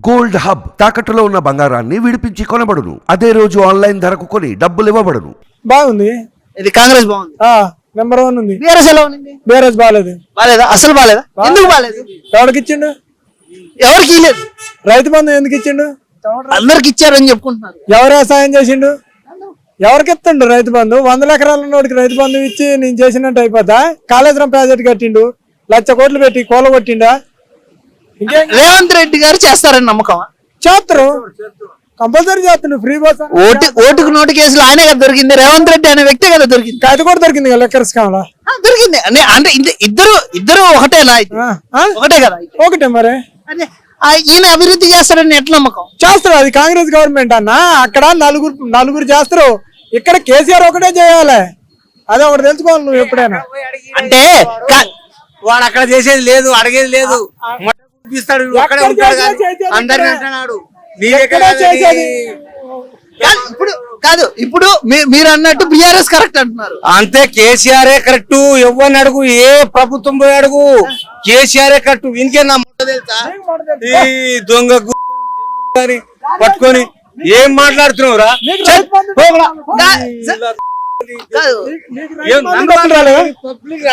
Gold hub తాకట్టులో ఉన్న బంగారాన్ని విడిపించి కొనబడును. అదే రోజు ఆన్లైన్ ధరకు కొని డబ్బులు ఇవ్వబడును. బాగుంది. ఇది కాంగ్రెస్ బాగుంది. నెంబర్ 1 ఉంది. బీఆర్ఎస్ ఎలా ఉంది? బీఆర్ఎస్ బాగాలేదు. బాలేదా? అసలు బాలేదా? ఎందుకు బాలేదు? ఎవరికి ఇచ్చిండు? ఎవరికి ఇవ్వలేదు. రైతు బంధు ఎందుకు ఇచ్చిండు? అందరికి ఇచ్చారని చెప్పుకుంటున్నారు. ఎవరు వ్యవసాయం చేసిండు? ఎవరికి ఇస్తుండు రైతు బంధు? 100 ఎకరాల ఉన్నోడికి రైతు బంధు ఇచ్చి నేను చేసినట్టు అయిపోతా? కాళేశ్వరం ప్రాజెక్ట్ కట్టిండు, 1,00,000 కోట్లు పెట్టి కోల కొట్టిండా? రేవంత్ రెడ్డి గారు చేస్తారని నమ్మకం? చేస్తారు, కంపల్సరీ చేస్తుండు. ఫ్రీ బస్ ఓటుకు నోటు కేసులు ఆయనే కదా దొరికింది. రేవంత్ రెడ్డి అనే వ్యక్తి కదా దొరికింది. అది కూడా దొరికింది కదా లెక్కర్స్ కావాలా? దొరికింది అంటే ఇద్దరు ఒకటేనా? ఒకటే కదా? ఒకటే మరి. ఈయన అభివృద్ధి చేస్తారని ఎట్లా నమ్మకం? చేస్తారు. అది కాంగ్రెస్ గవర్నమెంట్ అన్న. అక్కడ నలుగురు చేస్తారు, ఇక్కడ కేసీఆర్ ఒకటే చేయాలి. అదే ఒకటి తెలుసుకోవాలి నువ్వు ఎప్పుడైనా. అంటే వాడు అక్కడ చేసేది లేదు, అడిగేది లేదు, చూపిస్తాడు, అక్కడే ఉంటాడు కానీ అందరిని అంటున్నాడు. ఇప్పుడు కాదు, ఇప్పుడు మీరు అన్నట్టు బీఆర్ఎస్ కరెక్ట్ అంటున్నారు. అంతే, కేసీఆర్ కరెక్ట్. ఎవరిని అడుగు, ఏ ప్రభుత్వం పోయి అడుగు, కేసీఆర్ కరెక్ట్. ఇంకే నా తెలుసా? ఈ దొంగ అని పట్టుకొని ఏం మాట్లాడుతున్నావురా?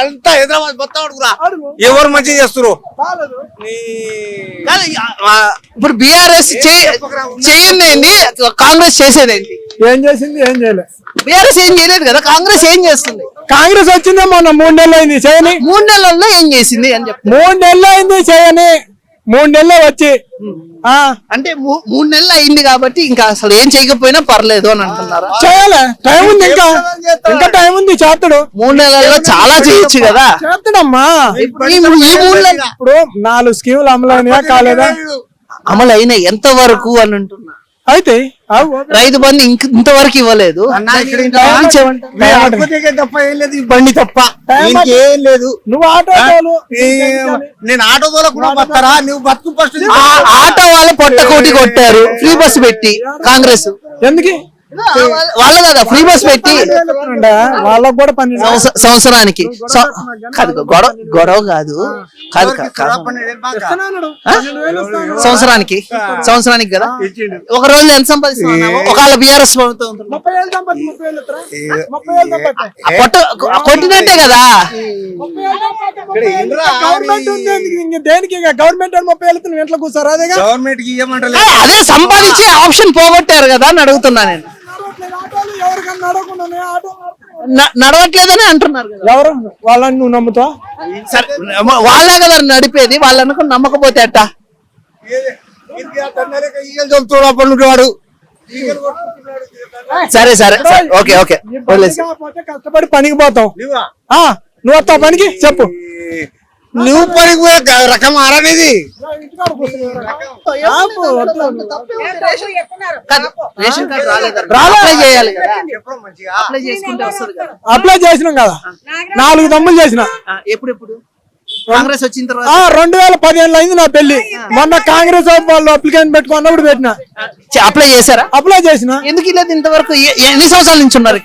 అంతా హైదరాబాద్ మొత్తం అడుగురా, ఎవరు మంచిగా చేస్తున్నారు? ఇప్పుడు బీఆర్ఎస్ చేయండి, కాంగ్రెస్ చేసేదేంటి? ఏం చేసింది? ఏం చేయలేదు. బీఆర్ఎస్ ఏం చేయలేదు కదా, కాంగ్రెస్ ఏం చేస్తుంది? కాంగ్రెస్ వచ్చిందే మొన్న 3 నెలలు అయింది చేయని. 3 నెలల్లో ఏం చేసింది అని చెప్పి? 3 నెలలు అయింది చేయని. 3 నెలలు వచ్చి అంటే 3 నెలలు అయింది కాబట్టి ఇంకా అసలు ఏం చేయకపోయినా పర్లేదు అని అంటున్నారా? చేయాలి, టైం ఉంది, ఇంకా టైం ఉంది, చేస్తాడు. 3 నెలల్లో చాలా చేయొచ్చు కదా. చేస్తాడమ్మా. ఇప్పుడు 4 స్కీములు అమలైనయా కాలేదా? అమలు అయినా ఎంత వరకు అని అంటున్నా. అయితే రైతు బంధు ఇంతవరకు ఇవ్వలేదు. తప్ప ఏం లేదు, బండి తప్ప ఇంకేం లేదు. నువ్వు ఆటో నేను ఆటో కూడా బతారా? నువ్వు బతుకు ఫస్ట్. ఆటో వాళ్ళు పొట్టకోటి కొట్టారు ఫ్రీ బస్ పెట్టి కాంగ్రెస్. ఎందుకు వాళ్ళే కదా ఫ్రీ బస్ పెట్టి వాళ్ళకు కూడా సంవత్సరానికి గొడవ కాదు సంవత్సరానికి కదా. ఒక రోజు ఎంత సంపాదిస్తున్నావు? ఒకవేళ బీఆర్ఎస్ ప్రభుత్వం కొట్టినట్టే కదా. దేనికి గవర్నమెంట్ 30,000 ఇంట్లో కూర్చోరు? అదే గవర్నమెంట్ కి ఇవ్వమంటారు. అదే సంపాదించే ఆప్షన్ పోగొట్టారు కదా అని అడుగుతున్నా నేను. నడవట్లేదని అంటున్నారు కదా. ఎవరు వాళ్ళని నువ్వు నమ్ముతావు? వాళ్ళే కదా నడిపేది. వాళ్ళు అనుకుని నమ్మకపోతే అట్ట. వాడు సరే ఓకే కష్టపడి పనికి పోతావు. నువ్వు వస్తావు పనికి? చెప్పు. నువ్వు పనికి పోయే రకం ఆరనేది. అప్లై చేసినాం కదా, 4 తమ్ములు చేసిన. ఎప్పుడు కాంగ్రెస్ వచ్చిన తర్వాత 2015 అయింది నా పెళ్లి. మొన్న కాంగ్రెస్ వాళ్ళు అప్లికేషన్ పెట్టుకున్నప్పుడు పెట్టిన. అప్లై చేశారా? అప్లై చేసిన. ఎందుకు లేదు ఇంతవరకు? ఎన్ని సంవత్సరాల నుంచి ఉన్నారు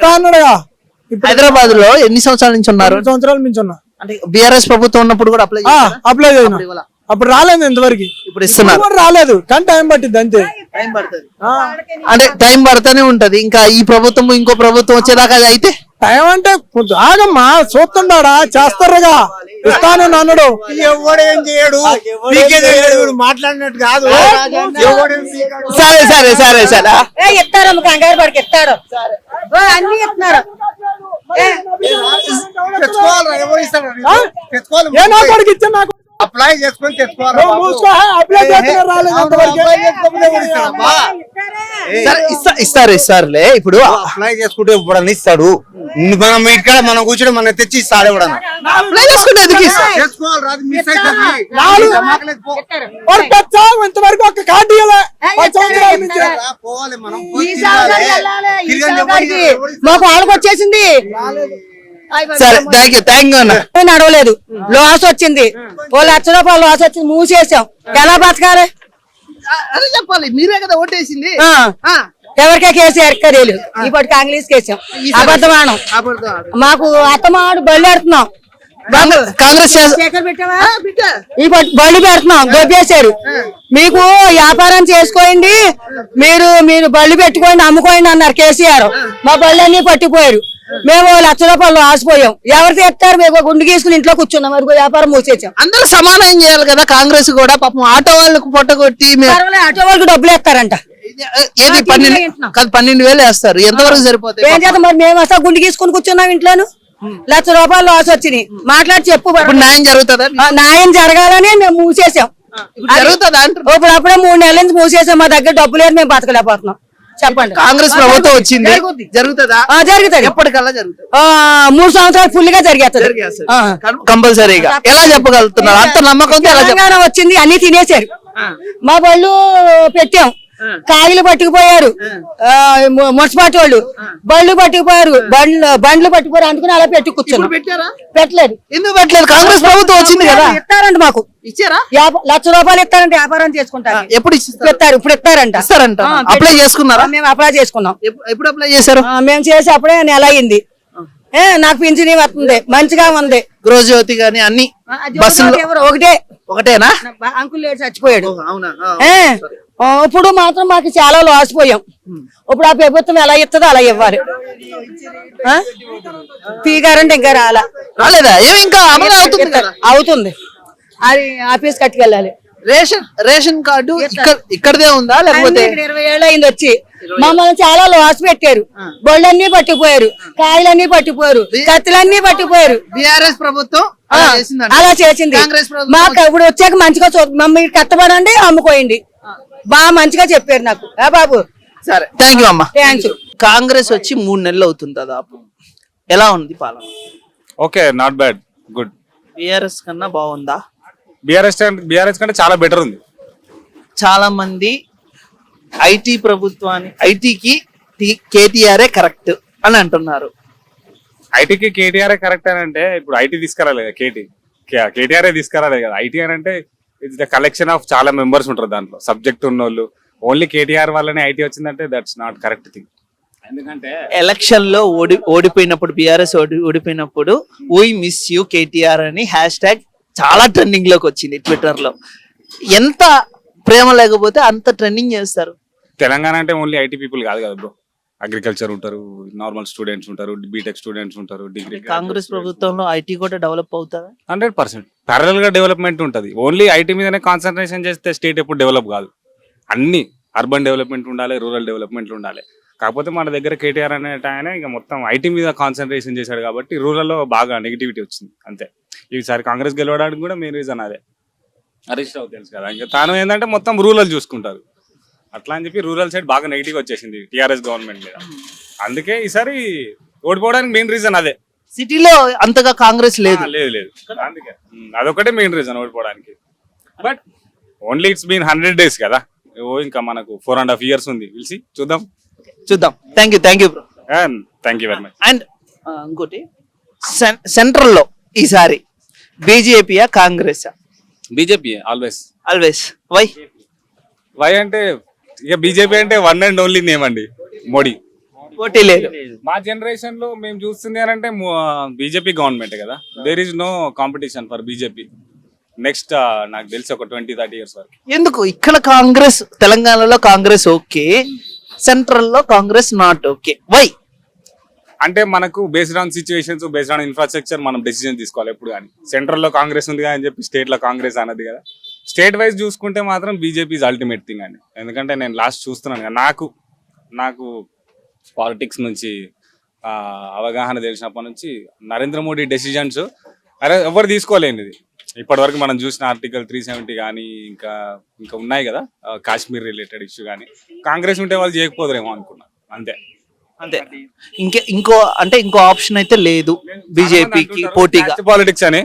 హైదరాబాద్ లో? ఎన్ని సంవత్సరాల నుంచి ఉన్నారు? 2 సంవత్సరాల నుంచి ఉన్నా. అంటే బీఆర్ఎస్ ప్రభుత్వం ఉన్నప్పుడు కూడా అప్లై చేసిన. అప్పుడు రాలేదు ఇంతవరకు. ఇప్పుడు ఇస్తున్నారు. రాలేదు కానీ టైం పట్టింది అంతే. టైం పడుతుంది అంటే టైం పడుతూనే ఉంటది. ఇంకా ఈ ప్రభుత్వం ఇంకో ప్రభుత్వం వచ్చేదాకా అది అయితే టైం అంటే ఆగమ్మా, చూస్తుండా చేస్తారుగా. ఇస్తాను అన్నాడు, ఎవడేం చేయడు, మాట్లాడినట్టు కాదు. సరే ఇస్తారు, కంగారు పడికి ఇస్తారు, అన్ని ఇస్తున్నారు. అప్లై చేసుకొని తెచ్చుకోవాలి. ఇస్తారులే. ఇప్పుడు అప్లై చేసుకుంటే ఇవ్వడని ఇస్తాడు. మనం ఇక్కడ మనం కూర్చొని మనం తెచ్చి ఇస్తాడు. అప్లై చేసుకుంటే ఇంతవరకు ఒక కార్డు పోవాలి మనం. మాకు వాళ్ళకి వచ్చేసింది. సరే థ్యాంక్ యూ అన్న. నడవలేదు, లాస్ వచ్చింది. 1,00,000 రూపాయలు లాస్ వచ్చింది, మూసేసాం. ఎలా బతకాలి? అదే చెప్పాలి. మీరే కదా ఓటేసింది. ఎవరికే కేసీఆర్ తెలియదు. ఇప్పుడు కాంగ్రెస్ కేసాం. అబద్ధమానం. మాకు అత్తమాడు బయలుదేరుతున్నాం. కాంగ్రెస్ ఈ బళ్ళు పెడుతున్నాం దొబ్బేశారు. మీకు వ్యాపారం చేసుకోండి, మీరు మీరు బళ్ళు పెట్టుకోండి, అమ్ముకోండి అన్నారు కేసీఆర్. మా బళ్ళు అన్ని పట్టిపోయారు. మేము ₹1,00,000 ఆసిపోయాం. ఎవరు తెస్తారు? మేము గుండు గీసుకుని ఇంట్లో కూర్చున్నాం. మరి వ్యాపారం మూసేసాం. అందరూ సమానం చేయాలి కదా కాంగ్రెస్ కూడా. పాపం ఆటో వాళ్ళకు పొట్టగొట్టి ఆటో వాళ్ళకి డబ్బులు ఇస్తారంట. ఏది 12,000 వేస్తారు. ఎంతవరకు సరిపోతాయి? ఏం చేద్దాం మరి? మేము అసలు గుండు గీసుకుని కూర్చున్నాం ఇంట్లోను. ₹1,00,000 లాస్ వచ్చినాయి. మాట్లాడి చెప్పు. ఇప్పుడు న్యాయం జరుగుతుందా? న్యాయం జరగాలని మేము మూసేసాం. జరుగుతుందా? ఇప్పుడు అప్పుడే 3 నెలల నుంచి మూసేసాం. మా దగ్గర డబ్బు లేదు, మేము బతకలేకపోతున్నాం. చెప్పండి. కాంగ్రెస్ ప్రభుత్వం వచ్చింది, జరుగుతుందా? జరుగుతుంది. ఎప్పటికల్లా జరుగుతుంది. 3 సంవత్సరాలు ఫుల్ గా జరిగేస్తుంది. కంపల్సరీగా. ఎలా చెప్పగలుగుతున్నారు? అంత నమ్మకంతో ఎలా తెలంగాణ వచ్చింది, అన్ని తినేశారు. మా బళ్ళు పెట్టాం, కాయలు పట్టుకుపోయారు. మున్సిపాలిటీ వాళ్ళు బళ్ళు పట్టుకుపోయారు, బండ్లు పట్టుకుపోయారు. అందుకని అలా పెట్టి కూర్చున్నాం. పెట్టలేదు. ఎందుకు పెట్టలేదు? కాంగ్రెస్ ప్రభుత్వం వచ్చింది కదా. ఇస్తారంట మాకు. ఇచ్చారా? ₹1,00,000 ఇస్తారంట వ్యాపారం చేసుకుంటారు. ఎప్పుడు ఇస్తారు? ఇప్పుడు ఇస్తారంట. అప్లై చేసుకున్నారా? మేము అప్లై చేసుకున్నాం. ఎప్పుడు అప్లై చేశారు? మేము చేసి అప్పుడే నెల అయింది. నాకు పింఛనీ వస్తుంది, మంచిగా ఉంది. గృహజ్యోతి గాని అన్ని బస్సులు ఒకటేనా? అంకుల్ లేడు, చచ్చిపోయాడు. అవునా? ఇప్పుడు మాత్రం మాకు చాలా లాస్ పోయాం. ఇప్పుడు ఆ ప్రభుత్వం ఎలా ఇస్తుందో అలా ఇవ్వాలి. పీగారంటే ఇంకా రాలేదా? ఏమి ఇంకా అమలు అవుతుంది కదా? అవుతుంది. అది ఆఫీస్ కట్టుకెళ్ళాలి. రేషన్ కార్డు ఇక్కడదే ఉందా లేకపోతే? 20 ఏళ్ళు అయింది వచ్చి. మమ్మల్ని చాలా లాస్ పెట్టారు. బొళ్ళన్నీ పట్టిపోయారు, కాయలన్నీ పట్టిపోయారు, కత్తులన్నీ పట్టిపోయారు. బీఆర్ఎస్ ప్రభుత్వం అలా చేసింది. కాంగ్రెస్ ప్రభుత్వం మాకు ఇప్పుడు వచ్చాక మంచిగా మమ్మల్ని కట్టబడండి, అమ్ముకోయండి. బాగా మంచిగా చెప్పారు నాకు. బాబు సరే, థ్యాంక్ యూ అమ్మా. థ్యాంక్స్. కాంగ్రెస్ వచ్చి 3 నెలలు అవుతుంది దాదాపు. ఎలా ఉంది పాలన? Okay, not bad, good. BRS కన్నా బాగుందా? బీఆర్ఎస్ కంటే చాలా బెటర్ ఉంది. చాలా మంది ఐటీకి కేటీఆర్ కరెక్ట్ అని అంటున్నారు. ఐటీకి కేటీఆర్ కరెక్ట్ అని అంటే ఇప్పుడు ఐటీ తీసుకురాలేదు కదా, కేటీఆర్ తీసుకురాలేదు కదా. ఐటీ అని అంటే ఇట్స్ ద కలెక్షన్ ఆఫ్ చాలా మెంబర్స్ ఉంటారు దాంట్లో. సబ్జెక్ట్ ఉన్న వాళ్ళు ఓన్లీ కేటీఆర్ వల్లనే ఐటీ వచ్చిందంటే దట్స్ నాట్ కరెక్ట్ థింగ్. ఎందుకంటే ఎలక్షన్ లో ఓడిపోయినప్పుడు బీఆర్ఎస్ ఓడిపోయినప్పుడు వీ మిస్ యూ కేటీఆర్ అని #, చాలా ట్రెండింగ్ లోకి వచ్చింది ట్విట్టర్ లో. ఎంత ప్రేమ లేకపోతే అంత ట్రెండింగ్ చేస్తారు. తెలంగాణ అంటే ఓన్లీ ఐటీ పీపుల్ కాదు కదా బ్రో. అగ్రికల్చర్ ఉంటారు, నార్మల్ స్టూడెంట్స్ ఉంటారు, బీటెక్ స్టూడెంట్స్ ఉంటారు, డిగ్రీ. కాంగ్రెస్ ప్రభుత్వంలో ఐటీ కూడా డెవలప్ అవుతారా? 100% ప్యారలల్ గా డెవలప్మెంట్ ఉంటుంది. ఓన్లీ ఐటీ మీదనే కాన్సన్ట్రేషన్ చేస్తే స్టేట్ ఎప్పుడు డెవలప్ కాదు. అన్ని అర్బన్ డెవలప్మెంట్ ఉండాలి, రూరల్ డెవలప్మెంట్ ఉండాలి. కాకపోతే మన దగ్గర కేటీఆర్ అనే ఆయన ఇక మొత్తం ఐటీ మీద కాన్సన్ట్రేషన్ చేశాడు కాబట్టి రూరల్ లో బాగా నెగిటివిటీ వచ్చింది అంతే. ఈసారి కాంగ్రెస్ గెలవడానికి కూడా మెయిన్ రీజన్ అదే. హరీష్ రావు తెలుసు కదా, ఇంకా తాను ఏంటంటే మొత్తం రూరల్ చూసుకుంటారు. అట్లా అని చెప్పి రూరల్ సైడ్ బాగా నెగిటివ్ వచ్చేసింది టీఆర్ఎస్ గవర్నమెంట్ మీద. అందుకే ఈసారి ఓడిపోవడానికి మెయిన్ రీజన్ అదే. సిటీలో అంతగా కాంగ్రెస్ లేదు. లేదు అందుకే అదొకటే మెయిన్ రీజన్ ఓడిపోవడానికి. But only it's been 100 days కదా, ఇంకా మనకు 4.5 years ఉంది. పిలిచి చూద్దాం. Thank you bro. Thank you very much. And ఇంకోటి, సెంట్రల్ లో ఈసారి బీజేపీయా కాంగ్రెసా? BJP always. వై అంటే ఇక బీజేపీ అంటే వన్ అండ్ ఓన్లీ నేమ్ అండి, మోడీ. పోటీ లేదు. మా జనరేషన్ లో మేము చూస్తుంది అని అంటే బీజేపీ గవర్నమెంట్ కదా. There is no competition for BJP. Next నాకు తెలిసి ఒక 20-30 years వరకు. ఎందుకు ఇక్కడ కాంగ్రెస్, తెలంగాణలో కాంగ్రెస్ ఓకే, సెంట్రల్ లో కాంగ్రెస్ నాట్ ఓకే? వై అంటే మనకు based on situations, based on infrastructure మనం డెసిజన్ తీసుకోవాలి ఎప్పుడు కానీ. సెంట్రల్ లో కాంగ్రెస్ ఉంది అని చెప్పి స్టేట్ లో కాంగ్రెస్ అన్నది కదా. స్టేట్ వైజ్ చూసుకుంటే మాత్రం బీజేపీ ఇస్ అల్టిమేట్ థింగ్ అండి. ఎందుకంటే నేను లాస్ట్ చూస్తున్నాను కదా, నాకు పాలిటిక్స్ నుంచి అవగాహన తెలిసినప్పటి నుంచి నరేంద్ర మోడీ డెసిజన్స్ ఎవరు తీసుకోలేనిది. ఇప్పటి వరకు మనం చూసిన Article 370 కానీ ఇంకా ఉన్నాయి కదా, కాశ్మీర్ రిలేటెడ్ ఇష్యూ కానీ, కాంగ్రెస్ ఉంటే వాళ్ళు చేయకపోదురేమో అనుకున్నాను అంతే. ఇంకో ఆప్షన్ అయితే లేదు బీజేపీకి పోటీగా. పాలిటిక్స్ అని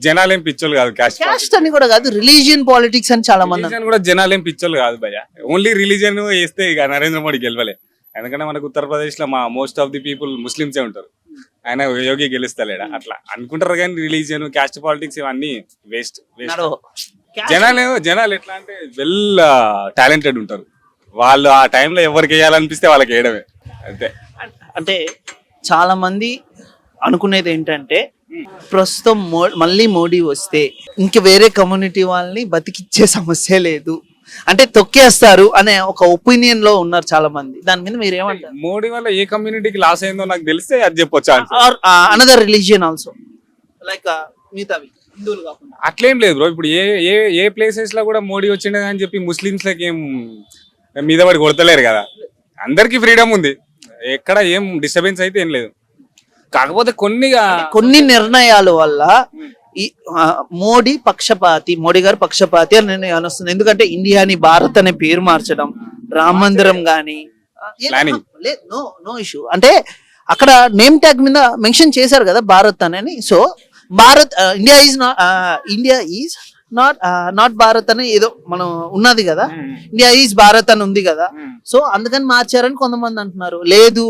జనాలు ఏం పిచ్చోళ్ళు కాదు. క్యాస్ట్ అని కూడా కాదు, రిలీజియన్ పాలిటిక్స్ అని చాలా మంది కూడా జనాలు ఏం పిచ్చోళ్ళు కాదు భయ్య. ఓన్లీ రిలీజియన్ వేస్తే ఇక నరేంద్ర మోడీ గెలవలే. ఎందుకంటే మనకు ఉత్తరప్రదేశ్ లో మోస్ట్ ఆఫ్ ది పీపుల్ ముస్లిమ్సే ఉంటారు. ఆయన యోగి గెలుస్తలేడా అట్లా అనుకుంటారు. కానీ రిలీజియన్, క్యాస్ట్ పాలిటిక్స్ ఇవన్నీ వేస్ట్. జనాలు ఎట్లా అంటే వెల్ టాలెంటెడ్ ఉంటారు. వాళ్ళు ఆ టైంలో ఎవరికి వేయాలనిపిస్తే వాళ్ళకి వేయడమే అంతే. అంటే చాలా మంది అనుకునేది ఏంటంటే ప్రస్తుతం మళ్ళీ మోడీ వస్తే ఇంక వేరే కమ్యూనిటీ వాళ్ళని బతికిచ్చే సమస్య లేదు, అంటే తొక్కేస్తారు అనే ఒక ఒపీనియన్ లో ఉన్నారు చాలా మంది. దాని మీద మీరు ఏమంటారు? మోడీ వల్ల ఏ కమ్యూనిటీకి లాస్ అయిందో నాకు తెలిస్తే అది చెప్పొచ్చు answer. Or another religion also, like మిగతావి హిందువులు కాకుండా. అట్లేం లేదు బ్రో. ఇప్పుడు ఏ ప్లేసెస్ లో కూడా మోడీ వచ్చిండే అని చెప్పి ముస్లిమ్స్ లకి ఏం మీద పడి కొడతలేరు కదా. అందరికి ఫ్రీడమ్ ఉంది, ఎక్కడ ఏం డిస్టర్బెన్స్ అయితే ఏం లేదు. కాకపోతే కొన్ని నిర్ణయాల వల్ల ఈ మోడీ గారు పక్షపాతి అని నేను అనుస్తుంది. ఎందుకంటే ఇండియాని భారత్ అనే పేరు మార్చడం, రామ మందిరం గాని Planning. నో ఇష్యూ, అంటే అక్కడ నేమ్ ట్యాగ్ మీద మెన్షన్ చేశారు కదా భారత్ అని. So Bharat India is not Bharat అని ఏదో మనం ఉన్నది కదా, ఇండియా ఈజ్ భారత్ అని ఉంది కదా. సో అందుకని మార్చారని కొంతమంది అంటున్నారు. లేదు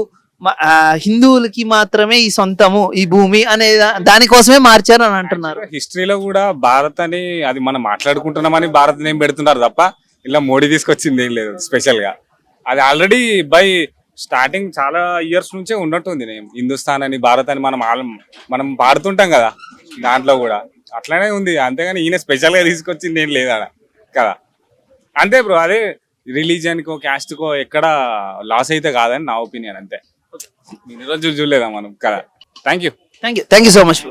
హిందువులకి మాత్రమే ఈ సొంతము ఈ భూమి అనే దానికోసమే మార్చారు అని అంటున్నారు. హిస్టరీలో కూడా భారత్ అని అది మనం మాట్లాడుకుంటున్నామని భారత్ నేమ్ పెడుతున్నారు తప్ప ఇలా మోడీ తీసుకొచ్చింది ఏం లేదు స్పెషల్ గా. అది ఆల్రెడీ బై స్టార్టింగ్ చాలా ఇయర్స్ నుంచే ఉన్నట్టుంది నేమ్. హిందుస్థాన్ అని భారత్ అని మనం పాడుతుంటాం కదా, దాంట్లో కూడా అట్లానే ఉంది. అంతేగాని ఈయన స్పెషల్ గా తీసుకొచ్చింది ఏం లేదు ఆడ కదా. అంతే బ్రో, అదే రిలీజియన్ కో క్యాస్ట్ కో ఎక్కడ లాస్ అయితే కాదని నా ఒపీనియన్. అంతే, ఇన్ని రోజులు చూడలేదా మనం కదా. Thank you so much.